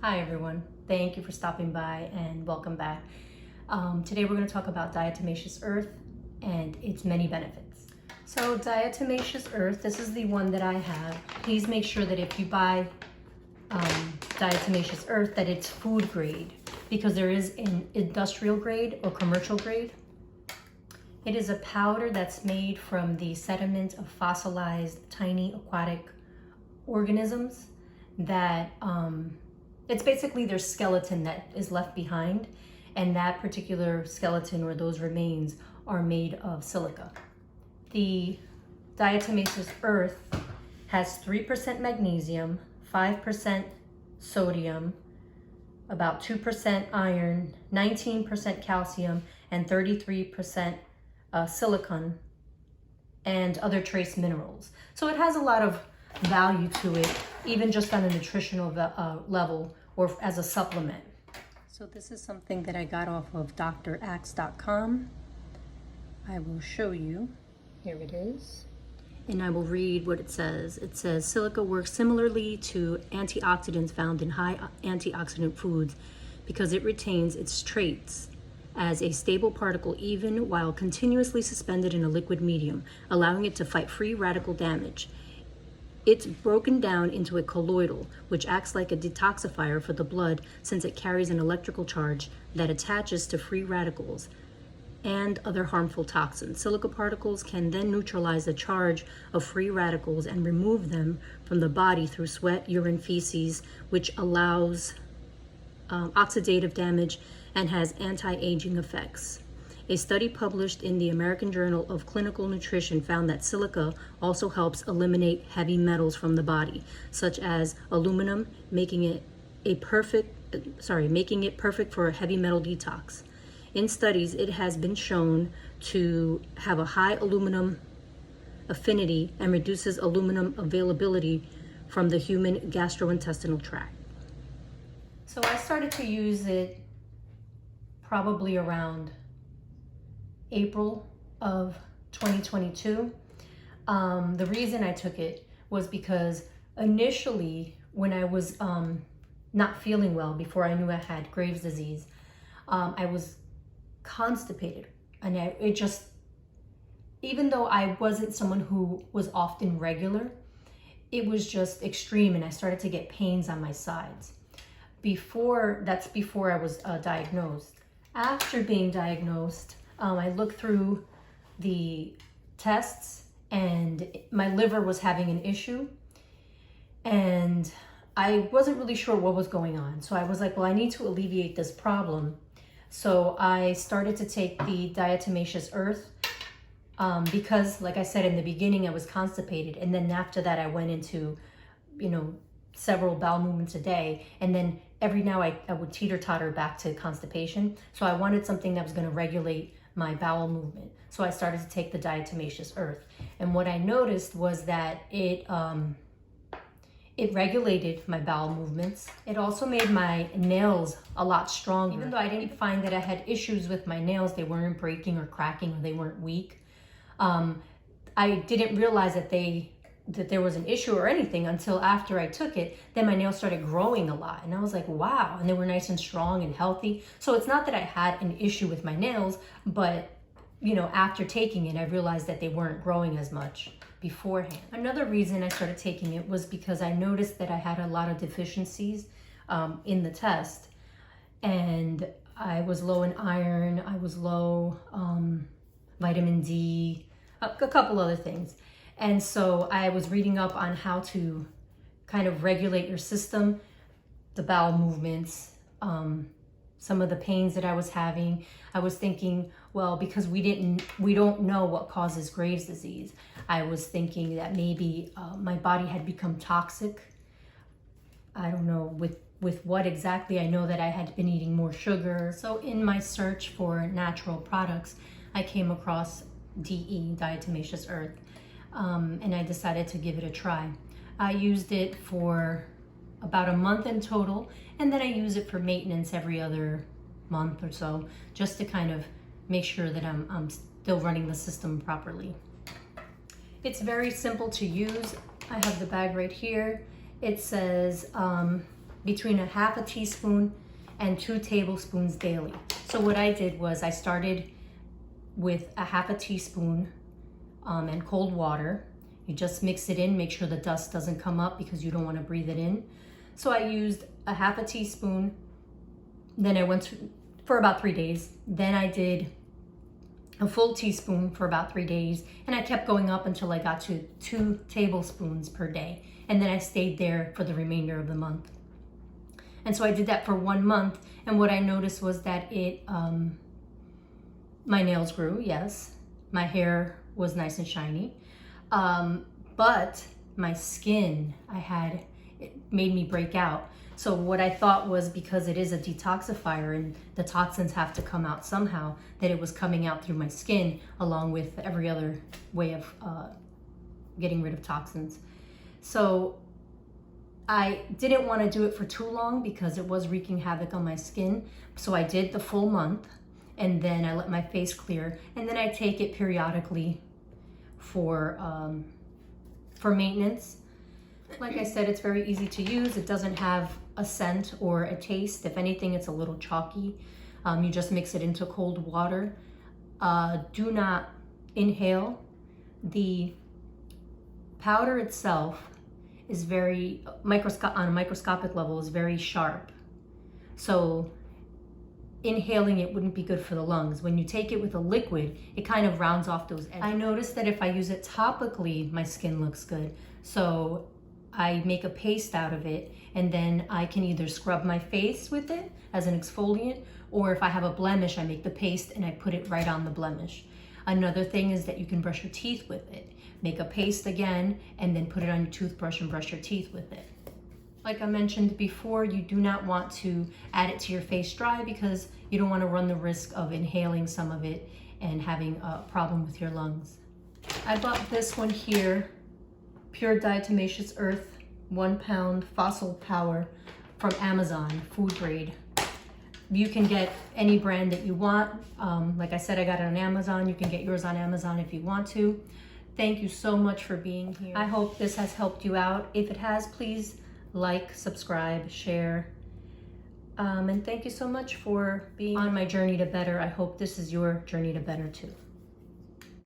Hi everyone, thank you for stopping by and welcome back. Today we're going to talk about Diatomaceous Earth and its many benefits. So Diatomaceous Earth, this is the one that I have. Please make sure that if you buy Diatomaceous Earth that it's food grade, because there is an industrial grade or commercial grade. It is a powder that's made from the sediment of fossilized tiny aquatic organisms that it's basically their skeleton that is left behind, and that particular skeleton or those remains are made of silica. The diatomaceous earth has 3% magnesium, 5% sodium, about 2% iron, 19% calcium, and 33% silicon, and other trace minerals. So it has a lot of value to it, even just on a nutritional level or as a supplement. So this is something that I got off of draxe.com. I will show you. Here it is. And I will read what it says. It says, silica works similarly to antioxidants found in high antioxidant foods because it retains its traits as a stable particle even while continuously suspended in a liquid medium, allowing it to fight free radical damage. It's broken down into a colloidal, which acts like a detoxifier for the blood since it carries an electrical charge that attaches to free radicals and other harmful toxins. Silica particles can then neutralize the charge of free radicals and remove them from the body through sweat, urine, feces, which allows oxidative damage and has anti-aging effects. A study published in the American Journal of Clinical Nutrition found that silica also helps eliminate heavy metals from the body, such as aluminum, making it perfect for a heavy metal detox. In studies, it has been shown to have a high aluminum affinity and reduces aluminum availability from the human gastrointestinal tract. So I started to use it probably around April of 2022. The reason I took it was because initially when I was not feeling well, before I knew I had Graves' disease, I was constipated, and even though I wasn't someone who was often regular, it was just extreme, and I started to get pains on my sides. That's before I was diagnosed. After being diagnosed, I looked through the tests and my liver was having an issue, and I wasn't really sure what was going on. So I was like, well, I need to alleviate this problem. So I started to take the Diatomaceous Earth because, like I said in the beginning, I was constipated. And then after that, I went into, several bowel movements a day. And then every now I would teeter-totter back to constipation. So I wanted something that was going to regulate my bowel movement. So I started to take the Diatomaceous Earth. And what I noticed was that it regulated my bowel movements. It also made my nails a lot stronger. Even though I didn't find that I had issues with my nails, they weren't breaking or cracking, or they weren't weak. I didn't realize that there was an issue or anything until after I took it. Then my nails started growing a lot, and I was like, wow, and they were nice and strong and healthy. So it's not that I had an issue with my nails, but after taking it, I realized that they weren't growing as much beforehand. Another reason I started taking it was because I noticed that I had a lot of deficiencies in the test, and I was low in iron, I was low vitamin D, a couple other things. And so I was reading up on how to kind of regulate your system, the bowel movements, some of the pains that I was having. I was thinking, well, because we don't know what causes Graves' disease, I was thinking that maybe my body had become toxic. I don't know with what exactly. I know that I had been eating more sugar. So in my search for natural products, I came across Diatomaceous Earth, and I decided to give it a try. I used it for about a month in total, and then I use it for maintenance every other month or so, just to kind of make sure that I'm still running the system properly. It's very simple to use. I have the bag right here. It says between a half a teaspoon and 2 tablespoons daily. So what I did was I started with a half a teaspoon and cold water. You just mix it in, make sure the dust doesn't come up because you don't want to breathe it in. So I used a half a teaspoon, then I went for about 3 days. Then I did a full teaspoon for about 3 days, and I kept going up until I got to 2 tablespoons per day. And then I stayed there for the remainder of the month. And so I did that for 1 month, and what I noticed was that my nails grew, yes. My hair was nice and shiny. But my skin, it made me break out. So what I thought was, because it is a detoxifier and the toxins have to come out somehow, that it was coming out through my skin along with every other way of getting rid of toxins. So I didn't want to do it for too long because it was wreaking havoc on my skin. So I did the full month, and then I let my face clear, and then I take it periodically for maintenance. Like I said, it's very easy to use. It doesn't have a scent or a taste. If anything, it's a little chalky. You just mix it into cold water. Do not inhale. The powder itself is very, on a microscopic level, is very sharp. So inhaling it wouldn't be good for the lungs. When you take it with a liquid, it kind of rounds off those edges. I noticed that if I use it topically, my skin looks good. So I make a paste out of it, and then I can either scrub my face with it as an exfoliant, or if I have a blemish, I make the paste and I put it right on the blemish. Another thing is that you can brush your teeth with it. Make a paste again, and then put it on your toothbrush and brush your teeth with it. Like I mentioned before, you do not want to add it to your face dry because you don't want to run the risk of inhaling some of it and having a problem with your lungs. I bought this one here, Pure Diatomaceous Earth 1 pound fossil power from Amazon, food grade. You can get any brand that you want. Like I said, I got it on Amazon. You can get yours on Amazon if you want to. Thank you so much for being here. I hope this has helped you out. If it has, please like, subscribe, share. And thank you so much for being on my journey to better. I hope this is your journey to better too.